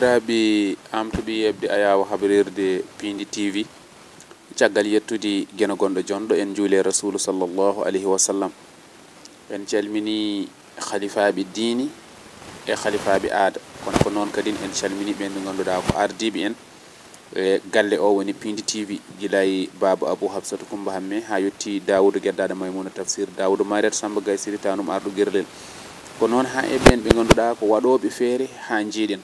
bandiraɓe amtuɓe yebde ayawa habrirde Pindi TV caggal yettude geno gonɗo jonɗo en juule rasulu sallallahu alayhi wa sallam. En calmini khalifaɓe diini e khalifaɓe aada, kono ko noon kadi en calmini ɓen ɓe ganduɗa ko ardiɓe en e galle o woni Pindi TV, gilay baba Abou Habsatou Coumba Hamme ha yetti Daoudou Gueddade Maymouna Tafsir, Daoudou Mariat Samba Gaye Siri tanum ardu guerlel, ko noon ha e ɓen ɓe ganduɗa ko waɗoɓe feere ha jiiɗen.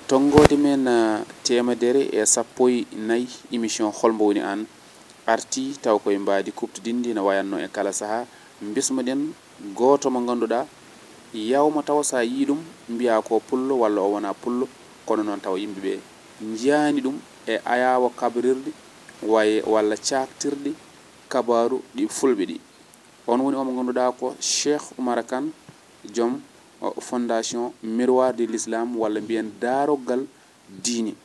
Tongode men temedere e sappo e nayyi émission holmo woni an arti taw koye mbadi kuptodindi no wayanno e kala saaha bismoɗen goto mo ganduɗa yawma taw sa yiɗum mbiya ko pullo walla o wona pullo, kono noon taw yimɓeɓe jiyani ɗum e ayawa kabrirɗe waye walla caktirɗe kabaru ɗi fulɓe ɗi. On woni omo ganduɗa ko Cheikh Oumar Kane, joom fondation Miroir de l'Islam walla mbiyen darogal diine,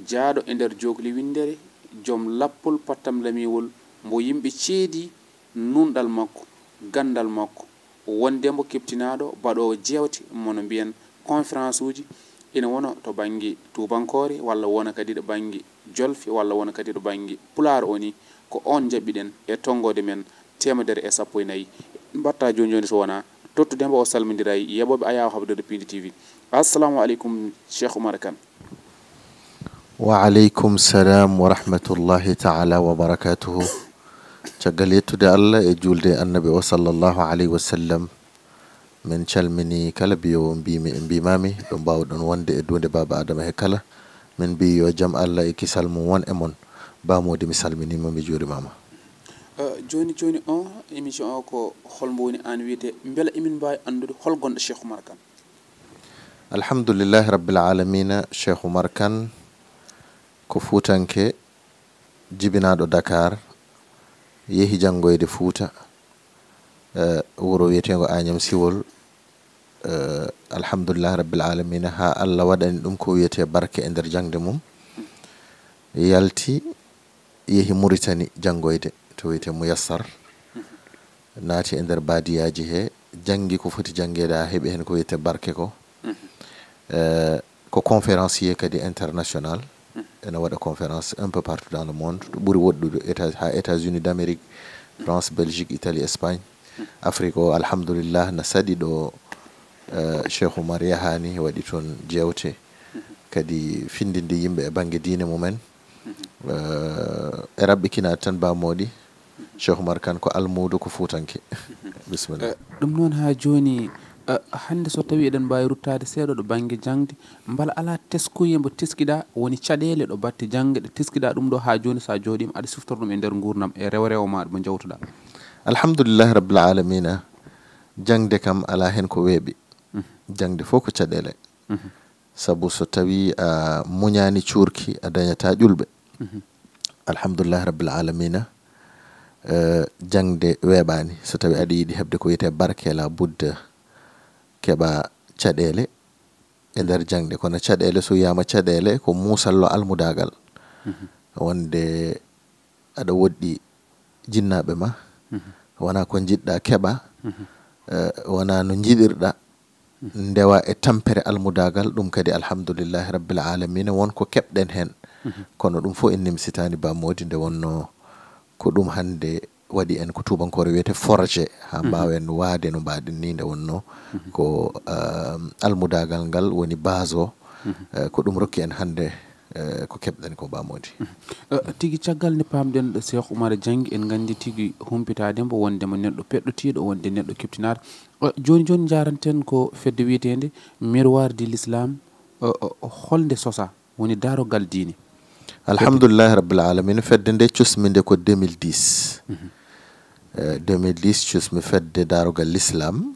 jaaɗo e nder jogli windere, joom lappol pattam lamiwol mbo yimɓe ceedi nunɗal makko, gandal makko, wondemo keptinaɗo baɗowo jewte mono mbiyen conférence uji, ina wona to banggue tubankore walla wona kadi ɗo banggue jolfe walla wona kadi ɗo banggue pulaar. Oni ko on jabɓiɗen e tongode men temedere e sappo e nayyi. Mbatta joni joni so wona tottudembo o salmodira yeɓoɓe ayawa habdude Pindi TV. Assalamu aleykum Cheikh Oumar Kane. Wa aleykum salam wa rahmatullahi ta'ala wa barakatuhu. Caggal yettude Allah e julde annabi o sallallahu alayhi wa sallam, min calmini kala biyo mbimi e mbimami ɗo mbawɗon wonde e dunde baba adama he kala, min mbi yo jaam Allah e kisal mum won e mon. Bamodi mi salminima mi juurimama. Joni joni o émission o ko holmo woni an wiyete, beela emin mbawi andude hol gonɗo Cheikh Oumar Kane. Alhamdulillahi rabbil alamina. Cheikh Oumar Kane ko fuutanke jibinaɗo Dakar, yeehi janggoyde Fuuta, wuro wiyetego Agnam Siwol. Alhamdulillahi rabbil alamina ha Allah waɗani ɗum ko wiyete barke e nder jangde mum. Yalti yeehi Mauritanie janggoyde to wiyete Muyassar, naati e nder badiyaji he, jangi ko foti jangede ha heeɓi hen ko wiyete barke ko. Ko conférencier kadi international, ene waɗa conférence un peu partout dans le monde, ɗo ɓuuri woɗɗude ha États-Unis d'Amérique, France, Belgique, Italie, Espagne. Afrique o alhamdulillah na saɗi ɗo Cheikh Oumar yahani waɗi toon jewte kadi findinde yimɓe e banggue diine mumen. E raɓɓikina tan bamoɗi Cheikh Oumar Kane ko almudo ko fuutanke. Bismillah. Ɗum noon ha joni hande so tawi eɗen mbawi ruttade seeɗa ɗo banggue jangde, mbala ala teskuye mbo teskiɗa woni caɗele ɗo batte jangde ɗe teskiɗa ɗum ɗo ha joni sa jooɗima aɗa siftora ɗum e nder gurdam e rew rewo maɗa mo jawtuɗa. Alhamdulillahi rabbil alamina. Jangde kam ala hen ko weeɓi. Jangde fof ko caɗele. Sabu so tawi a muñani cuurki a dañata ƴulɓe. Alhamdulillahi rabbil alamina. Jangde weeɓani so tawi aɗa yiiɗi hebde ko wiyete barke la budda keɓa caɗele e nder jangde. Kono caɗele so wiyama caɗele ko musallo almudagal, wonde aɗa woɗɗi jinnaɓe ma, wona ko jiɗɗa keɓa, wona no jiɗirɗa, ndewa e tampere almudagal. Ɗum kadi alhamdulillahi rabbil alamina wonko keɓɗen hen, kono ɗum fof en nimsitani bamodi nde wonno ko ɗum hande waɗi en ko tubankore wiyete forge ha mbawen waade no mbaɗen ni, nde wonno ko almudagal ngal woni base o, ko ɗum rokki en hande ko keɓɗen ko bamodi. Tigi caggal nde pamɗen ɗo Cheikh Oumar jangi en gandi tigi humpitadembo wondemo neɗɗo peɗɗotiɗo, wonde neɗɗo keptinaɗo. Joni joni jaranten ko fedde wiyetende Miroir de l'Islam, holde sosa woni darogal diine. Alhamdulillahi rabbil alamin. Fedde nde cusmi nde ko 2010. 2010 cusmi fedde darogal l'Islam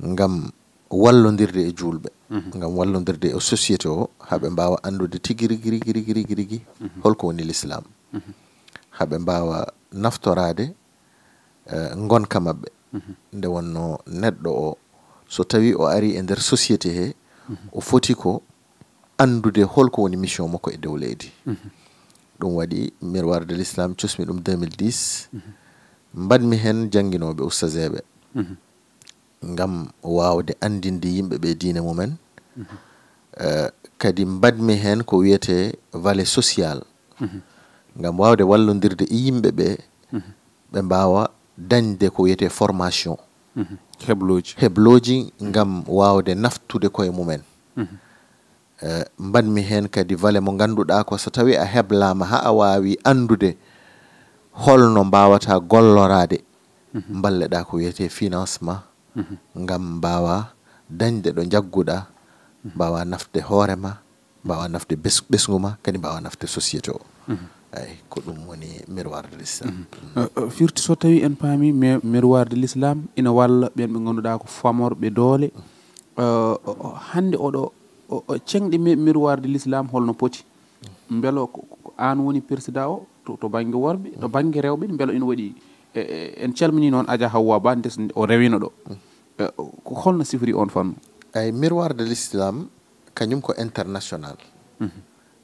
ngam wallodirde e julɓe, ngam wallodirde e société o, haɓe mbawa andude tigui rigui holko woni l'Islam, haɓe mbawa naftorade gonka mabɓe. Nde wonno neɗɗo o so tawi o ari e nder société he, o foti ko andude holko woni mission makko e dow leydi. Ɗum waɗi Miroir de l'Islam cusmi ɗum 2010. Mbaɗmi hen jangguinoɓe ustazeɓe ngam wawde andinde yimɓe ɓe diine mumen, kadi mbadmi hen ko wiyete volet social ngam wawde wallodirde e yimɓe ɓe ɓe mbawa dañde ko wiyete formation hebloji ngam wawde naftude koye mumen mbanmi hen kadi volet mo ganduɗa ko so tawi a heblama ha a wawi andude holno mbawata gollorade balleɗa ko wiyete financement ngam mbawa dañde ɗo jagguɗa mbawa nafde hoorema mbawa nafde ɓesgu ma kadi mbawa nafde société o ay ko ɗum woni miroir de l'islam firti so tawi en paami miroir de l'islam ina walla ɓen ɓe ganduɗa ko famorɓe doole hande oɗo cengɗe miroir de l'islam holno poti beelo an woni président o to banggue worɓe to banggue rewɓe beelo ina waɗi en calmini noon Adja Hawwa Ba ndes o rewino ɗo ko holno sifori on fannu ay miroir de l'islam kañum ko international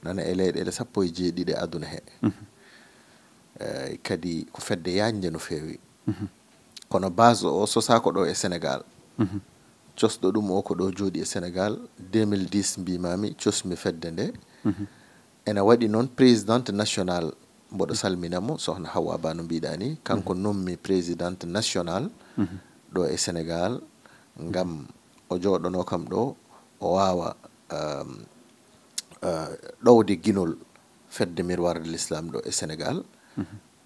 nana e leyɗele 17 aduna he kadi ko fedde yañde no feewi kono base o sosako ɗo e Sénégal cosɗo ɗum o ko ɗo jooɗi e Sénégal 2010 mbimami cosmi fedde nde ena waɗi noon présidente nationale mboɗo salminamo sohna Hawa Ba no mbiɗa ni kanko nommi présidente nationale ɗo e Sénégal ngam o jooɗono kam ɗo o wawa ɗowde guinol fedde miroir de l'islam ɗo e Sénégal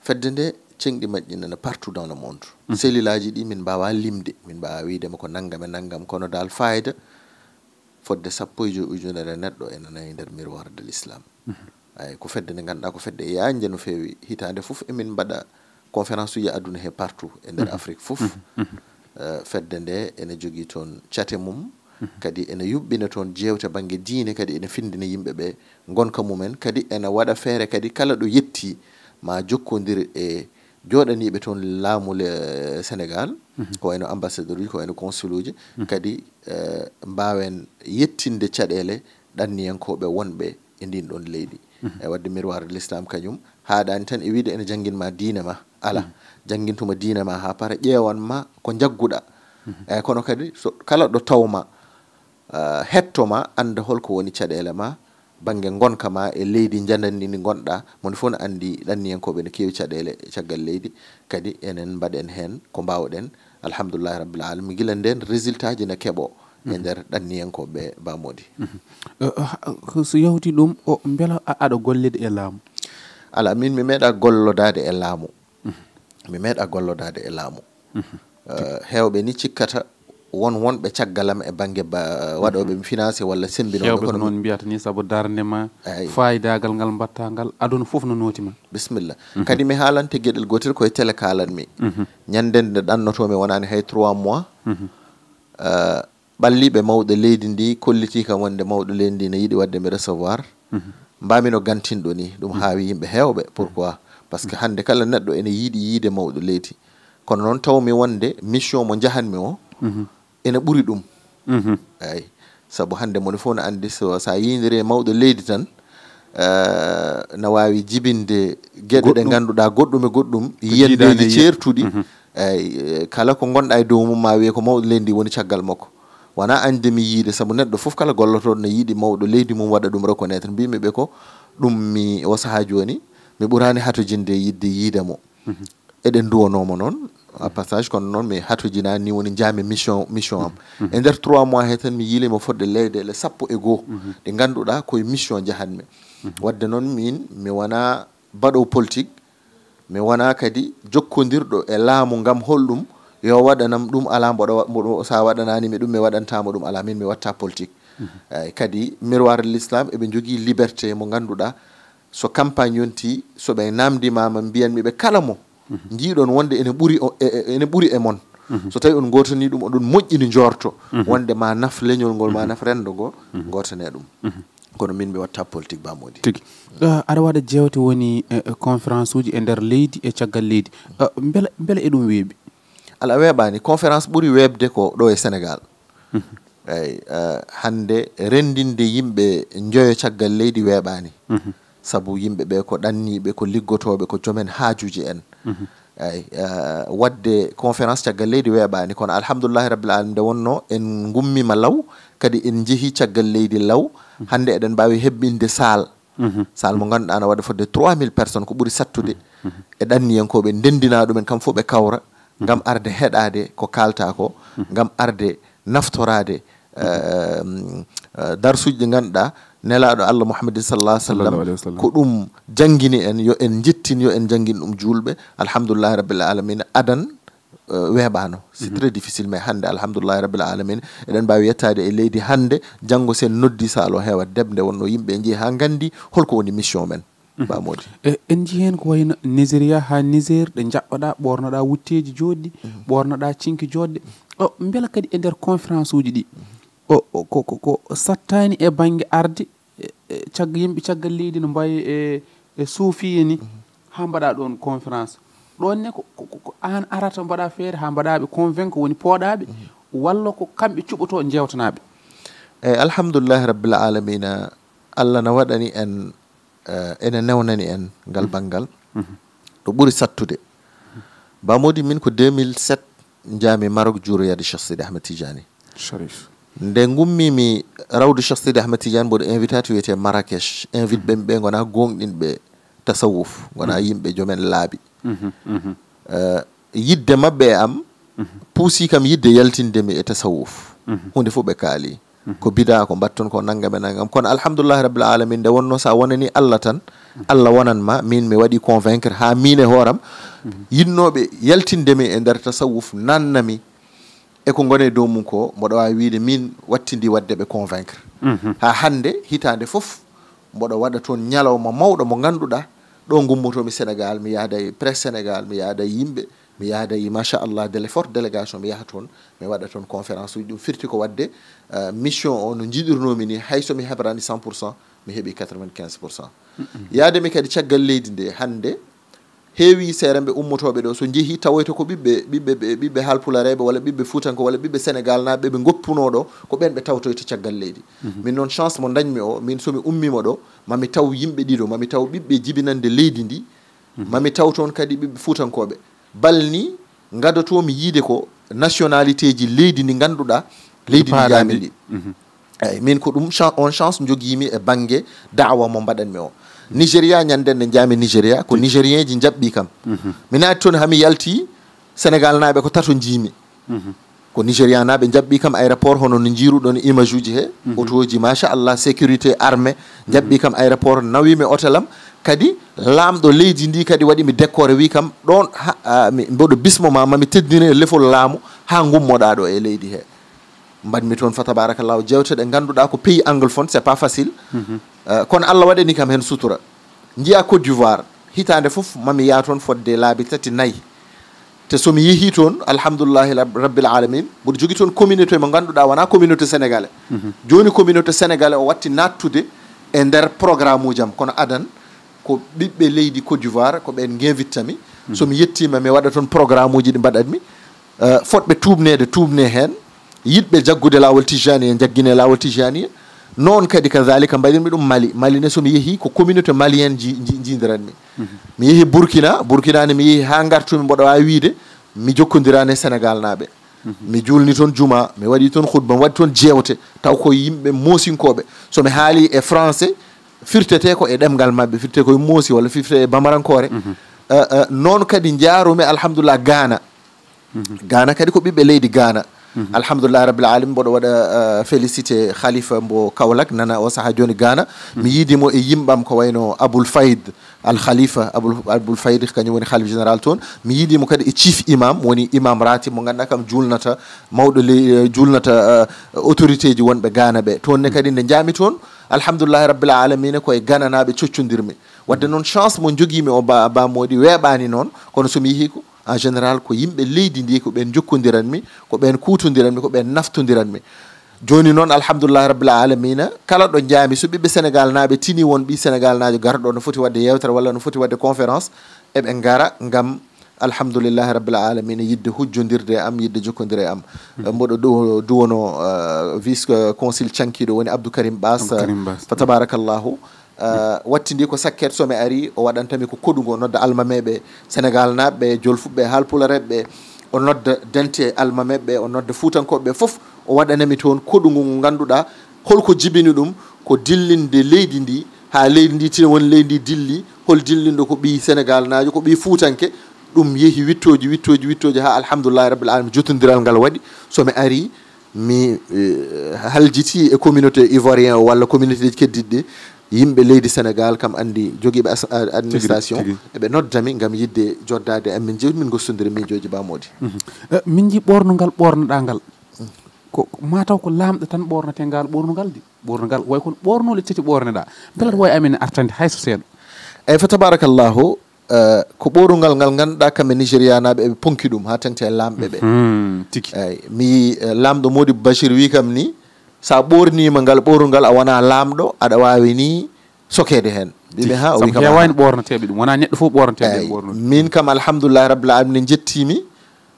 fedde nde cengɗi majƴi nana partout dans le monde sellilaji ɗi min mbawa limde min mbawa widema ko naggam e naggam kono dal fayida fodde 15 ujunere neɗɗo ena nayi nder miroir de l'islam ay ko fedde nde ganduɗa ko fedde yañde no fewi hitande foof emin mbaɗa conférence uji aduna he partout e nder Afrique foof fedde nde ene jogui toon cate mum kadi ene yuɓɓina toon jewte banggue diine kadi ene findina yimɓeɓe gonka mumen kadi ene waɗa feere kadi kala ɗo yetti ma jokkodir e joɗaniɓe toon laamu Sénégal ko wayno ambassadeur uji ko wayno consul uji kadi mbawen yettinde caɗele ɗanniyankoɓe wonɓe e ndin ɗon leydi e wadde miroir de l'islam kañum haɗani tan e wiide ene jangguinma diine ma ala jangguintuma diine ma ha para ƴewanma ko jagguɗa eyyi kono kadi so kala ɗo tawma hettoma anda holko woni caɗele ma banggue gonka ma e leydi janandi ndi gonɗa moni fof ne andi ɗanniyankoɓe ne kewi caɗele caggal leydi kadi enen mbaɗen hen ko mbawɗen alhamdoulillahi rabbil alamin guila nden résultat ji ne keeɓo e nder ɗanniyankoɓe bamodi so yawti ɗum o beela aɗa gollide e laamu ala min mi meeɗa gollodade e laamu mi meeɗa gollodade e laamu hewɓe ni cikkata wonɓe caggalam e banggue waɗoɓe mi financé walla sembinoɓe kono noon mbiyata ni saabu darndema fayidagal ngal mbatta ngal aduna foof no notima bisimilla kadi mi haalante gueɗel gotel koye télé kalanmi ñanden nde ɗannotomi wonani hay 3 mois ɓalliɓe mawɗo leydi ndi kolliti kam wonde mawɗo leydi ndi ne yiiɗi wadde mi recevoir mbamino gantinɗo ni ɗum haawi yimɓe hewɓe pourquoi par ce que hande kala neɗɗo ene yiiɗi yiide mawɗo leydi kono noon tawmi wonde mission mo jahanmi o ene ɓuuri ɗum eyyi saabu hande moni fof ne andi sa yidiri e mawɗo leydi tan ne wawi jibinde gueɗe ɗe ganduɗa goɗɗum e goɗɗum yiyandeji ceertuɗi eyyi kala ko gonɗa e dow mum ma wiye ko mawɗo leydi ndi woni caggal makko wona andemi yiide saabu neɗɗo foof kala gollotoɗo ne yiiɗi mawɗo leydi mum waɗa ɗum reconnaître mbimiɓe ko ɗum mi o saaha joni mi ɓurani hatojinde yidde yiidemo eɗen duwanomo noon à passage kono noon mi hatojinani ni woni jaami mission am e nder 3 mois he tan mi yiilimo fodde leyɗele 12 ɗe ganduɗa koye mission jahanmi wadde noon min mi wona baɗow politique mi wona kadi jokkodirɗo e laamu ngam holɗum yo waɗanam ɗum ala mboɗo sa waɗananimi ɗum mi waɗantama ɗum ala min mi watta politique kadi miroir de l'islam eɓe jogui liberté mo ganduɗa so campagne yonti soɓe namdimama mbiyanmi ɓe kala mo jiiɗon wonde ene ɓuuri e mon so tawi on gotani ɗum oɗon moƴƴini jorto wonde ma naf leñol ngol ma naf rendo ngo gotane ɗum kono min mi watta politique bamodi tigi aɗa waɗa jewte woni conférence uji e nder leydi e caggal leydi beela e ɗum weeɓi ala weeɓani conférence ɓuuri weebde ko ɗo e Sénégal eyyi hande rendinde yimɓe joyo caggal leydi weeɓani saabu yimɓe ɓe ko ɗanniɓe ko liggotoɓe ko joomen haajuji en ay wadde conférence caggal leydi weeɓani kono alhamdoulillahi rabbil alamin nde wonno en gummima law kadi en jeehi caggal leydi law hande eɗen mbawi hebbinde salle salle mo ganduɗa ne waɗa fodde 3000 personnes ko ɓuuri sattude e ɗanniyankoɓe ndendina ɗumen kam fof ɓe kawra gam arde heɗade ko kalta ko gam arde naftorade darsuji ɗi ganduɗa nelaɗo Allah Muhammadin sallallahu alaihi wasallam ko ɗum jangini en yo en jettin yo en jangin ɗum julɓe alhamdulillahi rabbil alamin adan weeɓano c'est très difficile mais hande alhamdulillahi rabbil alamin eɗen mbawi yettade e leydi hande janggo sen noddi salo heewa debde wonno yimɓe jeehi ha gandi holko woni mission men bamodi en jii hen ko wayno Nigéria ha Niger ɗe jaɓɓaɗa ɓornoɗa wutteji joɗɗi ɓornoɗa cinki joɗɗe o beela kadi e nder conférence uji ɗi ko sattani e banggue arde yimɓe caggal leydi no mbawi e suufiye ni ha mbaɗa ɗon conférence ɗon ne ko an arata mbaɗa feere ha mbaɗaɓe convaincre woni pooɗaɓe walla ko kamɓe cuɓoto jewtanaɓe eyyi alhamdoulillahi rabbil alamina Allah na waɗani en ene newnani en ngal banggal ɗo ɓuuri sattude bamodi min ko 2007 jaami Maroc juuroyade Cheikh Sidi Ahmed Tidiane Sharif nde gummimi rawdu Cheikh Sidi Ahmed Tidiane mboɗo invité wiyete Marrakech invite ɓe gona gonɗinɓe tasawuf gona yimɓe jomen laabi yidde mabɓe e am puusi kam yidde yaltindemi e tasawuf hunde fof ɓe kaali ko bida ko batton ko nangam e nangam kono alhamdoulillahi rabbil alamin nde wonno sa wonani Allah tan Allah wonanma min mi waɗi convaincre ha min e hooram yinnoɓe yaltindemi e nder tasawuf nannami e ko gone dow mum ko mboɗo wawi wiide min wattidi wadde ɓe convaincre ha hande hitande foof mboɗo waɗa toon ñalawma mawɗo mo ganduɗa ɗo gummotomi Sénégal mi yaada e presse Sénégal mi yaada yimɓe mi yaada e machallah de forte délégation mi yaha toon mi waɗa toon conférence uji ɗum firti ko wadde mission o no jiɗirnomi ni hay somi heɓrani 100% mi heeɓi 95%. yaademi kadi caggal leydi nde hande heewi seeramɓe ummotoɓe ɗo so jeehi tawoyto ko ɓiɓɓe haalpulareɓe walla ɓiɓɓe fuutanko walla ɓiɓɓe sénégal naɓe ɓe goppunoɗo ko ɓen ɓe tawtoyto caggal leydi min noon chance mo dañmi o min somi ummima ɗo mami taw yimɓe ɗiɗo mami taw ɓiɓɓe jibinande leydi ndi mami taw toon kadi ɓiɓɓe fuutankoɓe balni gadotomi yiide ko nationalité ji leydi ndi ganduɗa leydi ndi jami ɗi eyyi min ko ɗum on chance joguimi e banggue dawa mo mbaɗanmi o Nigéria ñanden nde jaami Nigéria ko nigérien ji jaɓɓi kam mi naati toon hami yalti Sénégal naɓe ko tato jiimi ko Nigéria naɓe jaɓɓi kam aéroport hono no jiiruɗon image uji he auto ji machallah sécurité armé jaɓɓi kam aéroport nawimi hôtel am kadi laamɗo leydi ndi kadi waɗimi décoré wi kam ɗon mboɗo bismoma mami teddine e lefol laamu ha gummoɗa ɗo e leydi he mbaɗmi toon fa tabarakallahu jewteɗe ganduɗa ko pays anglophone c'est pas facile kono Allah waɗani kam hen sutura jiya Côte d'Ivoire hitande foof mami yaa toon fodde laabi 3 4 te somi yeehi toon alhamdoulillahi rabbil alamin mboɗo jogui toon communauté mo ganduɗa wona communauté sénégalais joni communauté sénégalais o watti nattude e nder programme ujam kono adan ko ɓiɓɓe leydi Côte d'Ivoire ko ɓen guinvittami somi yettima mi waɗa toon programme uji ɗi mbaɗatmi fotɓe tubne hen yiɗɓe jaggude lawol tijani e jagguine lawol tijani noon kadi kadalika mbaɗinmi ɗum Mali ne somi yeehi ko communauté malienne jidiranmi mi yeehi Burkina ne mi yeehi ha gartumi mboɗo wawi wiide mi jokkodirani e Sénégal naɓe mi julni toon juma mi waɗi toon khutba mi waɗi toon jewte taw ko yimɓe moosinkoɓe somi haali e français firtete ko e ɗemgal mabɓe firtete koye moosi walla firtete e bamarankore noon kadi jaarumi alhamdulillah Ghana kadi ko ɓiɓɓe leydi Ghana alhamdulillah rabbil alamin mboɗo waɗa félicité khalifa mbo Kaolack nana o saaha joni Ghana mi yiidimo e yimɓam ko wayno Aboul Fayd al khalifa Aboul Fayd kañum woni khalife général toon mi yiidimo kadi e chief imam woni imam rati mo ganduɗa kam julnata mawɗo julnata autorité ji wonɓe Ghana ɓe toon ne kadi nde jaami toon alhamdulillah rabbil alamin koye Ghana naɓe coccodirmi wadde noon chance mo joguimi o bamodi weeɓani noon kono somi yeehi ko en général ko yimɓe leydi ndi ko ɓen jokkodiranmi ko ɓen kutodiranmi ko ɓen naftodiranmi joni noon alhamdulillah rabbil alamina kala ɗo jaami so ɓiɓɓe Sénégal naɓe tini won ɓi Sénégal najo garɗo no foti wadde yewtere walla no foti wadde conférence eɓe gara gam alhamdoulillahi rabbil alamina yidde hujjodirde am yidde jokkodire e am mboɗo duwono vice consul cankiɗo woni Abdou Karim Bass fa tabarakallahu wattindi ko sakket somi ari o waɗantami ko koɗugo nodda almameɓe sénégal naɓe jolfuɓe haalpulareɓe o nodda dente almameɓe o nodda fuutankoɓe fof o waɗanami toon koɗugo ngo ganduɗa holko jibini ɗum ko dillinde leydi ndi ha leydi ndi tina woni leydi ndi dilli hol dillindo ko ɓi sénégal najo ko ɓi fuutanke ɗum yeehi wittoji ha alhamdoulillahi rabbil alamin jottodiral ngal waɗi somi ari mi haljiti e communauté ivoirien o walla communauté ji keddiɗɗi yimɓe leydi sénégal kam andi joguiɓe administration eɓe noddami gam yidde joddade e amin jewdi min gossodiri miijoji bamodi min ji ɓornogal ɓornoɗa ngal ko mataw ko lamɗo tan ɓornete ngal ɓornogal di ɓornogal way kon ɓornole tati ɓorneɗa belat way amen artande hayso seeɗa eyyi fa tabarakallahu ko ɓorugal ngal ganduɗa kamɓe nigéria naɓe eɓe ponki ɗum ha tengte e lamɓe ɓe tiki eyyi mi lamɗo modi bachir wi kam ni sa ɓornima ngal ɓorugal a wona lamɗo aɗa wawi ni sokede hen ɓiɓe ha o wi kam hewani ɓorneteɓe ɗum wona neɗɗo fof ɓorneteɓe ɓornude min kam alhamdoulillahi rabbil alamin jettimi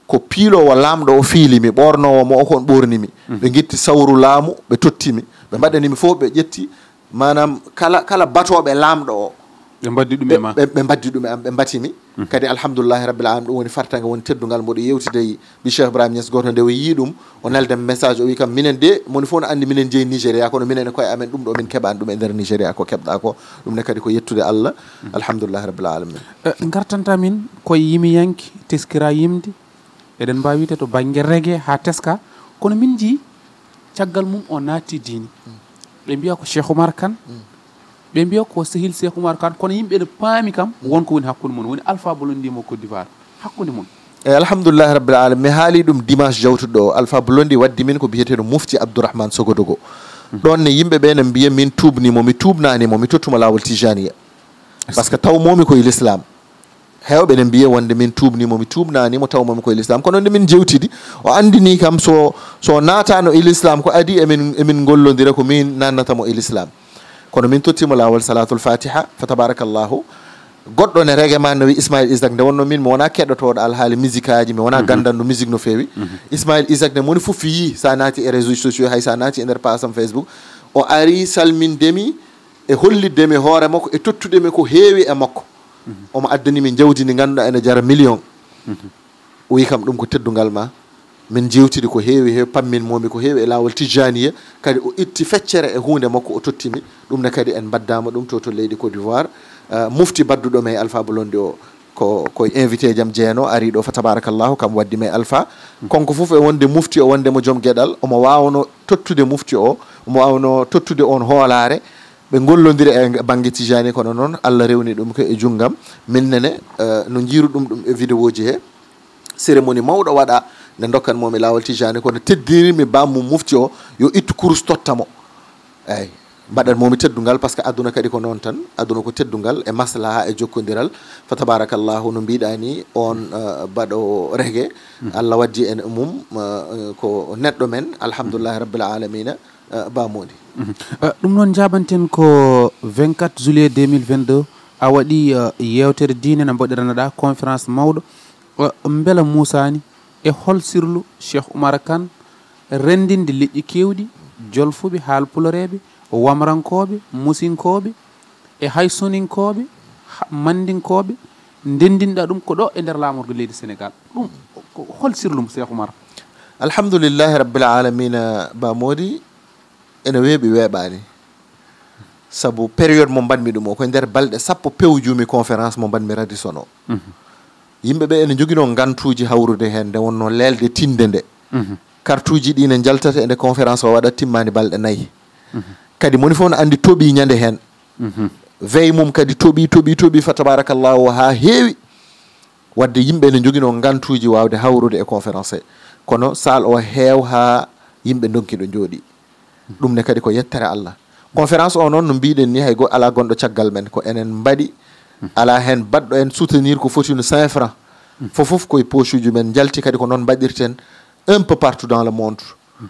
ko piilowo lamɗo o fiilimi ɓornowo mo o kon ɓornimi ɓe guitti sawru laamu ɓe tottimi ɓe mbaɗanimi fof ɓe ƴetti manam kala batoɓe lamɗo o ɓe mbaddi ɗum e ma ɓe mbaddi ɗum e am ɓe mbatimi kadi alhamdoulillahi rabbil alamin ɗum woni fartaga woni teddugal mboɗo yewtide bi cheikh ibrahima nias goto nde o yi ɗum o naldem message o wi kam minen de moni fof no andi minen jeeyi nigéria kono minen e koye amen ɗum ɗo min keɓani ɗum e nder nigéria ko keɓɗa ko ɗum ne kadi ko yettude allah alhamdoulillahi rabbil alamin gartanta min koye yimiyanki teskira yimde eɗen mbawi wide to banggue reggae ha teska kono min ji caggal mum o naatti diini ɓe mbiya ko cheikh oumar kane ɓe mbiya ko sehil cheikh oumar kane kono yimɓe ne paami kam wonko woni hakkude mon woni alpha bolondimo côte d'ivoire hakkude mon eyyi alhamdoulillahi rabbil alamin mi haali ɗum dimanche jawtuɗo o alpha bolondi waddi min ko biyeteɗo mufti abdourahmane sogodogo ɗon ne yimɓeɓe ne mbiya min tubnimo mi tubnanimo mi tottuma lawol tijaniya par ce que tawmomi koye l'islam hewɓe ne mbiya wonde min tubnimo mi tubnanimo tawmomi koye l'islam kono nde min jewtidi o andini kam so natano e l'islam ko adi emin gollodira ko min nannatamo e l'islam kono min tottimo lawol salatul fatiha fa tabarakallahu goɗɗo ne rege ma no wi ismail isaac nde wonno min mi wona keɗotoɗo alhaali musique aji mi wona gandanɗo musique no fewi ismail isaac nde moni fof yi sa naati e réseaux sociaux hay sa naati e nder pasam facebook o ari salmindemi e holliddemi hoore makko e tottudemi ko heewi e makko omo addanimi jawdi ndi ganduɗa ene jara million o wi kam ɗum ko teddugal ma min jewtidi ko heewi pammin momi ko heewi e lawol tijaniya kadi o itti feccere e hunde makko o tottimi ɗum ne kadi en baddama ɗum to leydi côte d'ivoire mufti badduɗo me alpha bolondi o koye invité jam jeeno ari ɗo fa tabarakallahu kam waddi me alpha konko fof e wonde mufti o wondemo joom gueɗal omo wawno tottude mufti o omo wawno tottude on hoolare ɓe gollodiri e banggue tijani kono noon allah rewni ɗum ko e junggam minnene no jiiru ɗum e vidéo ji he cérémonie mawɗo waɗa nde dokkanmomi lawol tijani kono teddirimi bammo mufti o yo ittu course tottamo eyyi mbaɗatmomi teddugal par ce que aduna kadi ko noon tan aduna ko teddugal e maslaha e jokkodiral fa tabarakallahu no mbiɗa ni on baɗo reggae allah waddi en mum ko neɗɗo men alhamdoulillahi rabbil alamina bamodi ɗum noon jaɓanten ko 24 juillet 2022 a waɗi yewtere diine no mbaɗiranoɗa conférence mawɗo beela moussani e hol sirlu cheikh oumar kane rendinde leƴƴi kewɗi jolfuɓe haalpulareɓe wamrankoɓe musinkoɓe e hay soninkoɓe mandinkoɓe ndendinɗa ɗum ko ɗo e nder lamorgo leydi sénégal ɗum hol sirlum cheikh oumar alhamdoulillahi rabbil alamina bamodi ene weeɓi weeɓani saabu période mo mbanmi ɗum o koye nder balɗe sappo pewjumi conférence mo mbanmi radison o yimɓeɓe ene joguino gantuji hawrude hen nde wonno lelde tinde nde carte uji ɗi ne jaltata e nde conférence o waɗat timmani balɗe 4 kadi moni fof no andi tooɓi ñande hen veille mum kadi tooɓi fa tabarakallahu ha heewi wadde yimɓe ne joguino gantuji wawde hawrude e conférence he kono sal o heew ha yimɓe donkiɗo jooɗi ɗum ne kadi ko yettere allah conférence o noon no mbiɗen ni hay ala gonɗo caggal men ko enen mbaɗi ala hen baɗɗo en soutenir ko foti no 5 francs fofof koye poche uji men jalti kadi ko noon mbaɗirten un peu partout dans le monde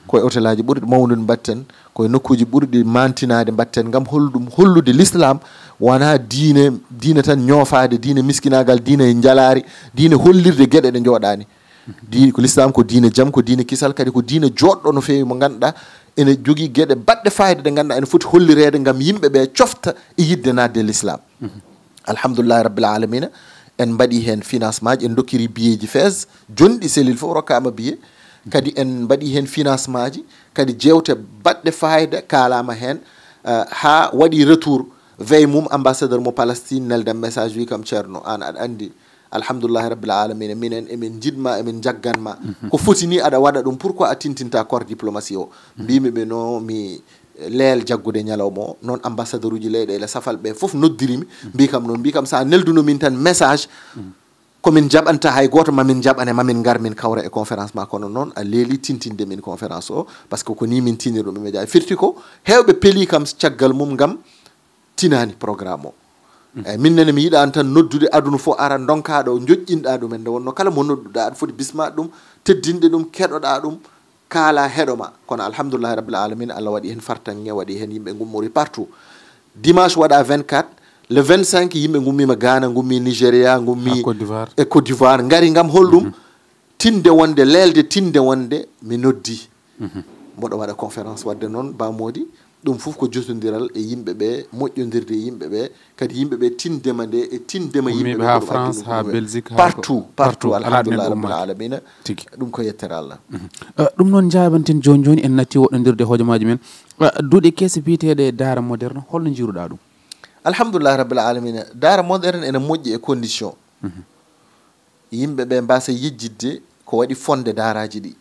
koye hôtel aji ɓurɗi mawnude mbatten koye nokkuji ɓurɗi mantinade mbatten gam hollude l'islam wona diine tan ñoofade diine miskinagal diine jalari diine hollirde gueɗe ɗe jooɗani diine ko l'islam ko diine jaam ko diine kisal kadi ko diine joɗɗo no fewi mo ganduɗa ene jogii geɗe baɗɗe fayde ɗe ngannduɗaa ene foti hollirede ngam yimɓe ɓe cofta e yidde naatde l'islam. Alhamdulillahi rabbil alamina en mbaɗi heen financement ji en dokkiri billet ji fees jonɗi cellule fof rokkama billet kadi en mbaɗi heen financement ji kadi jewte baɗɗe fayida kalama heen ha waɗi retour veille mum ambassadeur mo Palestine nelden message wi kam ceerno an aɗa andi alhamdulillahi rabbil alamina minen emin jiɗma emin jagganma ko foti ni aɗa waɗa ɗum pourquoi a tintinta corps diplomatie o mbimi ɓe no mi leel jaggude ñalawma o noon ambassadeur uji leyɗele safal ɓe fof noddirimi mbi kam noon mbi kam sa nelduno min tan message komin jaɓanta hay goto mamin jaɓane mamin gar min kawra e conférence ma kono noon a leeli tintinde min conférence o par ce que ko ni min tinir ɗum e média firti ko hewɓe peeli kam caggal mum ngam tinani programme o eyyi min nene mi yiɗani tan noddude aduna fof ara donkaɗo joƴƴinɗa ɗumen nde wonno kala mo nodduɗa aɗa foti bismaɗ ɗum teddinde ɗum keɗoɗa ɗum kaala heɗoma kono alhamdulillahi rabbil alamin Allah waɗi hen fartange waɗi hen yimɓe gummori partout dimanche waɗa 24 le 25 yimɓe gummima Ghana gummi Nigéria gummi e Côte d'Ivoire ngari gam holɗum tinde wonde leelde tinde wonde mi noddi mboɗo waɗa conférence wadde noon bamodi ɗum fof ko jotodiral e yimɓe ɓe moƴƴodirde e yimɓe ɓe kadi yimɓe ɓe tindema nde e tindema yimɓe ha France ha Belgique partout alhamdulillah rabbil alamina ɗum ko yettere Allah ɗum noon jabanten joni joni en natti woɗɗodirde hojomaji men duuɗe keese biyeteɗe daara moderne holno jiruɗa ɗum alhamdulillah rabbil alamina daara moderne ene moƴƴi e condition yimɓe ɓe mbasa yejjidde ko waɗi fonde daaraji ɗi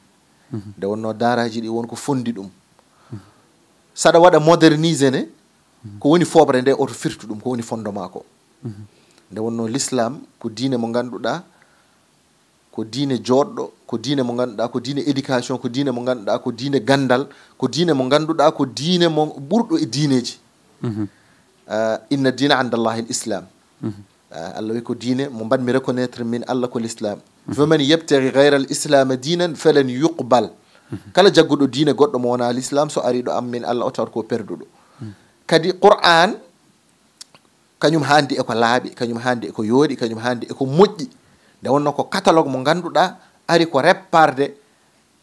nde wonno daaraji ɗi wonko fondi ɗum saɗa waɗa modernise ne ko woni fobre nde oto firtu ɗum ko woni fondement ko nde wonno l'islam ko diine mo ganduɗa ko diine joɗɗo ko diine mo ganduɗa ko diine éducation ko diine mo ganduɗa ko diine gandal ko diine mo ganduɗa ko diine mo ɓurɗo e diineji inna dina indallahi l'islam Allah wi ko diine mo mbanmi reconnaître min Allah ko l'islam faman yebtaghi gayra al islam dinan falan yuqbal kala jagguɗo diine goɗɗo mo wona l'islam so ari ɗo am min Allah o tawat ko perduɗo kadi Qur'an kañum handi eko laaɓi kañum handi eko yooɗi kañum handi eko moƴƴi nde wonno ko catalogue mo ganduɗa ari ko repparde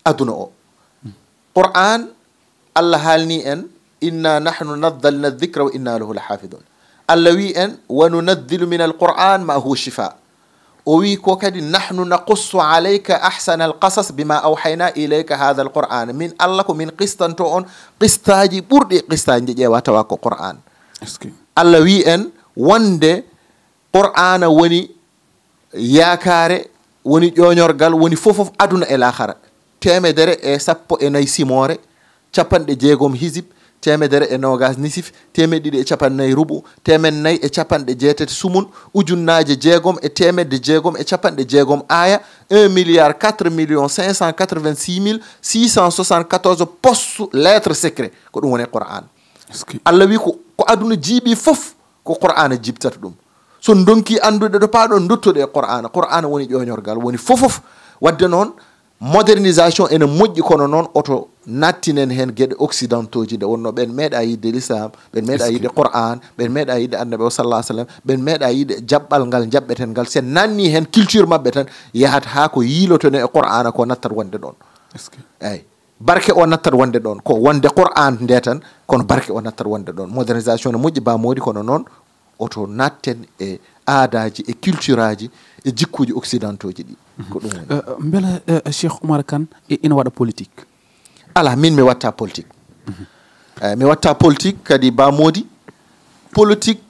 aduna o Qur'an Allah haalni en inna nahnu nazzalna dhikra wa inna lahu lahafidun Allah wi en wa nunazzilu min alquran ma huwa shifa o wi ko kadi nahnu naqussu alayka ahsana alqasas bima awhayna ilayka hadha alquran min Allah ko min qistanto on qistaji ɓurɗi qistaji ƴeewa tawa ko Qur'an Allah wi en wonde Qur'ana woni yakare woni ƴoñorgal woni fofof aduna e lahara 114 simore 60 hizib 120 nisif 250 rubu 460 sumun ujunnaje 6,660 aya 1,4,586,674 postu lettre secret ko ɗum woni Qur'an Allah wi ko aduna jiiɓi fof ko Qur'ana jibtata ɗum so donki andude ɗo paɗon dottude e Qur'ana woni ƴoñorgal woni fofof wadde noon modernisation ene moƴƴi kono noon oto nattinen hen gueɗe occidentaux ji nde wonno ɓen meeɗa yidde l'islam ɓen meeɗa yidde Qur'an ɓen meeɗa yidde annabi o sallallahu alaihi wasallam ɓen meeɗa yidde jaɓɓal ngal jaɓɓeten ngal sen nanni hen culture mabɓe tan yahat ha ko yiilotone e Qur'ana ko nattat wonde ɗon eyyi barke o nattat wonde ɗon ko wonde Qur'an nde tan kono barke o nattat wonde ɗon modernisation ne moƴƴi bamodi kono noon oto natten e aadaji e culture aji e jikkuji occidentaux ji ɗi ko ɗum woni beela Cheikh Oumar Kane ina waɗa politique ala min mi watta politique mi watta politique kadi bamodi politique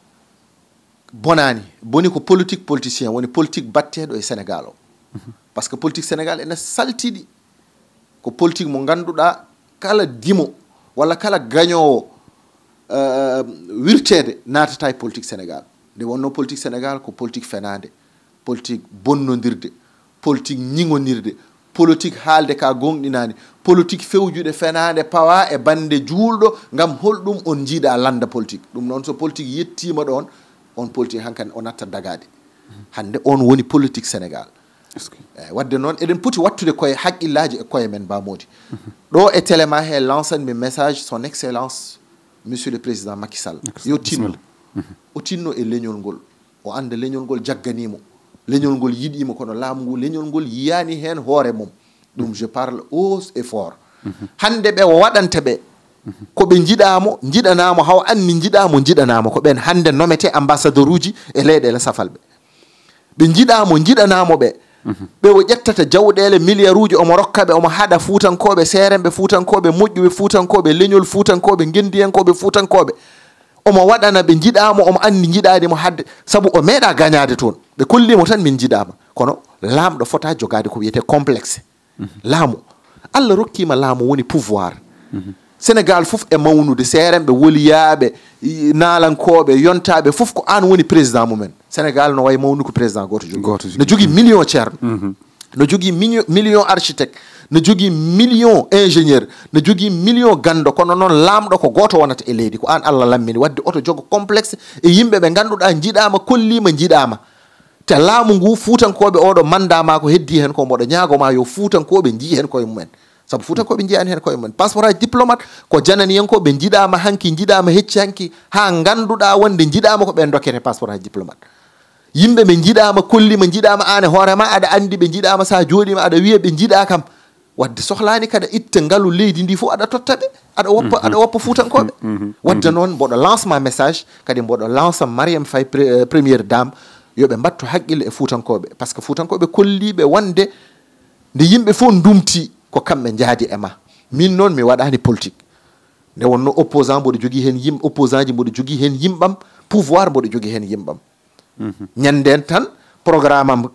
bonani boni ko politique politicien woni politique batteɗo e Sénégal o par ce que politique Sénégal ene saltiɗi ko politique mo ganduɗa kala dimo walla kala gañowo wirtede natata e politique Sénégal nde wonno politique Sénégal ko politique fenade politique bonnodirde politique ñigonirde politique haalde ka gonɗinani politique fewjude fenade pawa e bande juulɗo gam holɗum on jiiɗa landa politique ɗum noon so politique yettima ɗon on politique hankkadi o natta dagade hande on woni politique Sénégal wadde noon eɗen poti wattude koye haqqillaji e koye men bamodi ɗo e téléma he lançanmi message son excellence monsieur le président Macky Sall yo tinno o tinno e leñol ngol o anda leñol ngol jagganimo leñol ngol yiɗima kono laamu ngu leñol ngol yiyani hen hoore mum ɗum je parle haut et fort hande ɓe o waɗanta ɓe ko ɓe jiɗamo jiɗanamo haw anni jiɗamo jiɗanamo ko ɓen hande nomete ambassadeur uji e leyɗele safalɓe ɓe jiɗamo jiɗanamo ɓe ɓe o ƴettata jawɗele milliard uji omo rokkaɓe omo haɗa fuutankoɓe seeremɓe fuutankoɓe moƴƴuɓe fuutankoɓe leñol fuutankoɓe gendiyankoɓe fuutankoɓe omo waɗana ɓe jiɗamo omo anni jiɗadimo hadde saabu o meeɗa gagnade toon ɓe kollimo tan min jiɗama kono lamɗo fota jogade ko wiyete complexe laamu Allah rokkima laamu woni pouvoir Sénégal fof e mawnude seeremɓe woliyaɓe naalankoɓe yontaɓe fof ko an woni président mumen Sénégal no way mawnu ko président goto jogi no jogui million ceerno no jogui million architecte no jogui million ingénieur no jogui million gando kono noon lamɗo ko goto wonata e leydi ko an Allah lammini wadde oto jogo complexe e yimɓe ɓe ganduɗa jiɗama kollima jiɗama te laamu ngu fuutankoɓe oɗo mandama ko heddi hen ko mboɗo ñagoma yo fuutankoɓe jii hen koye mumen saabu fuutankoɓe jiyani hen koye mumen passeport aji diplomate ko jananiyankoɓe jiɗama hanki jiɗama hecci hanki ha ganduɗa wonde jiɗama ko ɓen dokkete passeport aji diplomate yimɓe ɓe jiɗama kollima jiɗama an e hoorema aɗa andi ɓe jiɗama sa joɗima aɗa wiya ɓe jiɗa kam wadde sohlani kada itta ngaalu leydi ndi fof aɗa totta ɓe aɗa woppa fuutankoɓe wadde noon mboɗo lancement message kadi mboɗo lança Mariame Faye première dame yoɓe mbattu haqqille e fuutankoɓe par ce que fuutankoɓe kolliɓe wonde nde yimɓe fof ndumti ko kamɓe jaadi e ma min noon mi waɗani politique nde wonno opposant mboɗo jogui hen yimɓe opposant ji mboɗo jogui hen yimɓam pouvoir mboɗo jogui hen yimɓam ñanden tan programme am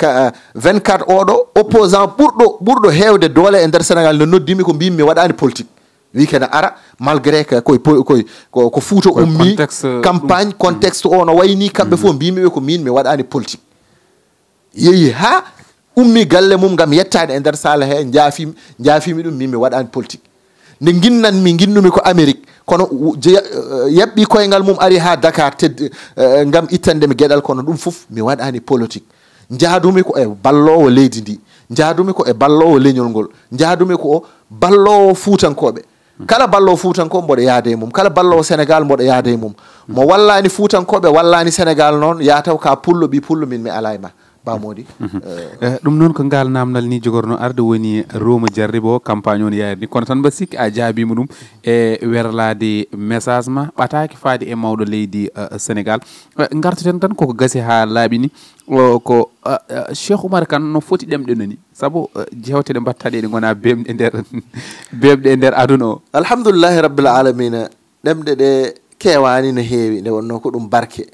24 oɗo opposant ɓurɗo hewde doole e nder Sénégal no noddimi ko mbimi mi waɗani politique wi kene ara malgré que ko Fouta ummi campagne contexte o no wayni kamɓe fof mbimiɓe ko min mi waɗani politique yeehi ha ummi galle mum gam yettade e nder sala he jaafimi ɗum min mi waɗani politique nde ginnumi ko Amérique kono yaɓɓi koyngal mum ari ha Dakar tedde gam ittandemi gueɗal kono ɗum fof mi waɗani politique jaadumi ko e ballowo leydi ndi jaadumi ko e ballowo leñol ngol jaadumi ko ballowo fuutankoɓe kala ballowo fuutankoɓe mboɗo yaade mum kala ballowo Sénégal mboɗo yaade mum mo wallani fuutankoɓe wallani Sénégal noon yataw ka pullo ɓi pullo min mi ala e ma bamodi ɗum noon ko ngal namdal ni jogorno arde woni Roma jarribo campagne on yaari ni kono tan mba sikki a jaabima ɗum e werlade message ma ɓataki faade e mawɗo leydi Sénégal gartuten tan koko gasi ha laaɓi ni ko Cheikh Oumar Kane no foti ɗemɗe noni saabu jewteɗe mbattaɗe ɗe gona bemɗe e nder aduna o alhamdoulillahi rabbil alamina ɗemɗe ɗe kewani no heewi nde wonno ko ɗum barke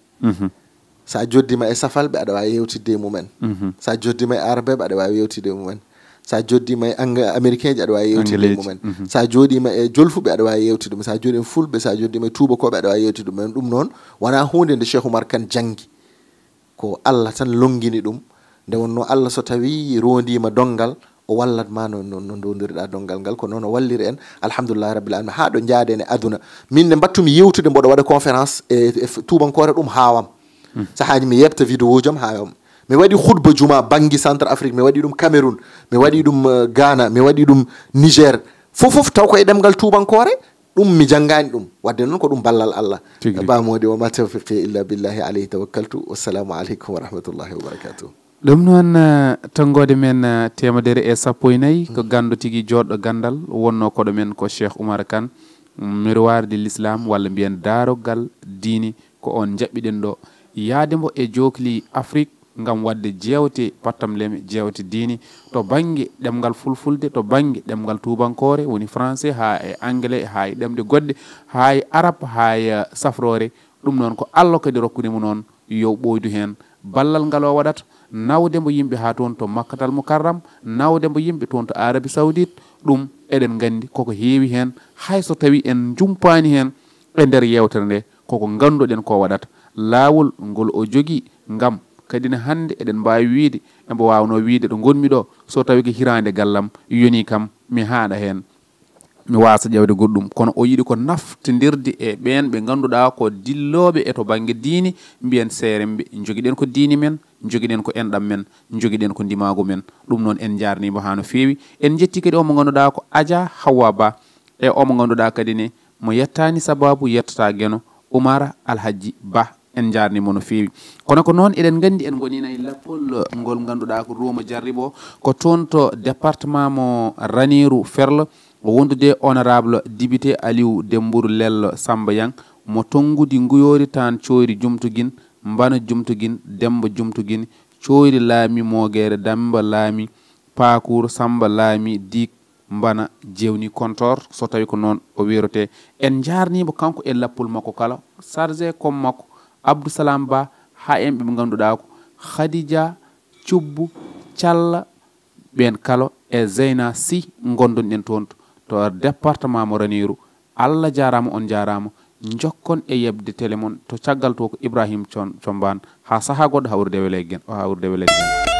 sa joddima e safalɓe aɗa wawi yewtidde e mumen sa joddima e arabeɓe aɗa wawi yewtidde e mumen sa joddima e américain ji aɗa wawi yewtidde e mumen sa joɗima e jolfuɓe aɗa wawi yewtidde ɗum sa joɗima e fulɓe sa joddima e tubakoɓe aɗa wawi yewtidde ɗumen ɗum noon wona hunde nde Cheikh Oumar Kane janggi ko Allah tan longini ɗum nde wonno Allah so tawi rondima dongal o wallatma no dondiriɗa dongal ngal ko noon o walliri en alhamdoulillahi rabbil alamin ha ɗo jaaden e aduna min nde battumi yewtude mboɗo waɗa conférence e tubankore ɗum hawam sahaji mi yebta vidéo jam ha mi waɗi khutba juma bangui centre Afrique mi waɗi ɗum Cameroun mi waɗi ɗum Ghana mi waɗi ɗum Niger fof taw ko e ɗemgal tubankore ɗum mi janggani ɗum wadde noon ko ɗum ballal Allah bamodi wa ma tawfiqi illa billahi alayhi tawakkaltu wassalamu aleykum wa rahmatullahi wa barakatuh ɗum noon tongode men temedere e sappo e nayyi ko gando tigui joɗɗo gandal wonno koɗo men ko Cheikh Oumar Kane miroir de l'islam walla mbiyen darogal diini ko on jaɓɓiɗen ɗo yaademo e jokli Afrique ngam wadde jewte pattamleme jewte diini to banggue ɗemgal fulfulde to banggue ɗemgal tubankore woni français ha e anglais ha e ɗemɗe goɗɗe ha e arabe ha e safrore ɗum noon ko Allah kadi rokkudemo noon yo ɓoydu hen ballal ngal o waɗata nawdemo yimɓe ha toon to Makkatal Mukarram nawdemo yimɓe toon to Arabie Saoudite ɗum eɗen gandi koko heewi hen hayso tawi en jumpani hen e nder yewtere nde koko ganduɗen ko waɗata laawol ngol o jogui ngam kadine hande eɗen mbawi wiide embo wawno wiide ɗo gonmi ɗo so tawi ko hirande gallam yoni kam mi haɗa hen mi wasa ƴewde goɗɗum kono o yiiɗi ko naftodirde e ɓen ɓe ganduɗa ko dilloɓe e to banggue diini mbiyen seeremɓe joguiɗen ko diini men joguiɗen ko enɗam men joguiɗen ko ndimago men ɗum noon en jarnimo ha no fewi en jetti kadi omo ganduɗa ko Adja Hawa Ba e omo ganduɗa kadi ne mo yettani sababu yettata gueno Oumar Alhaji Ba en jarnimo no fewi kono ko noon eɗen gandi en gonina e lappol ngol ganduɗa ko Roma jarribo ko toon to département mo Ranérou Ferlo o wondude honorable député Aliou Dembourou Lello Samba Yang mo tongudi nguyori tan coyri jumtugin mbana jumtugin demba jumtugin coyri laami mogere damba laami pakour Samba laami dik mbana jewni kontor so tawi ko noon o wirote en jarnimo kanko e lappol makko kala chargé comme makko Abdou Salam Ba ha en ɓe ganduɗa ko Khadija Cubbu Thialla ɓen kala e Zeyna Sy gondon en toon to département mo Raniru Allah jarama on jarama jokkon e yebde télé mon to caggal to ko Ibrahim Thiombane ha saha goɗɗo hawrude wele gen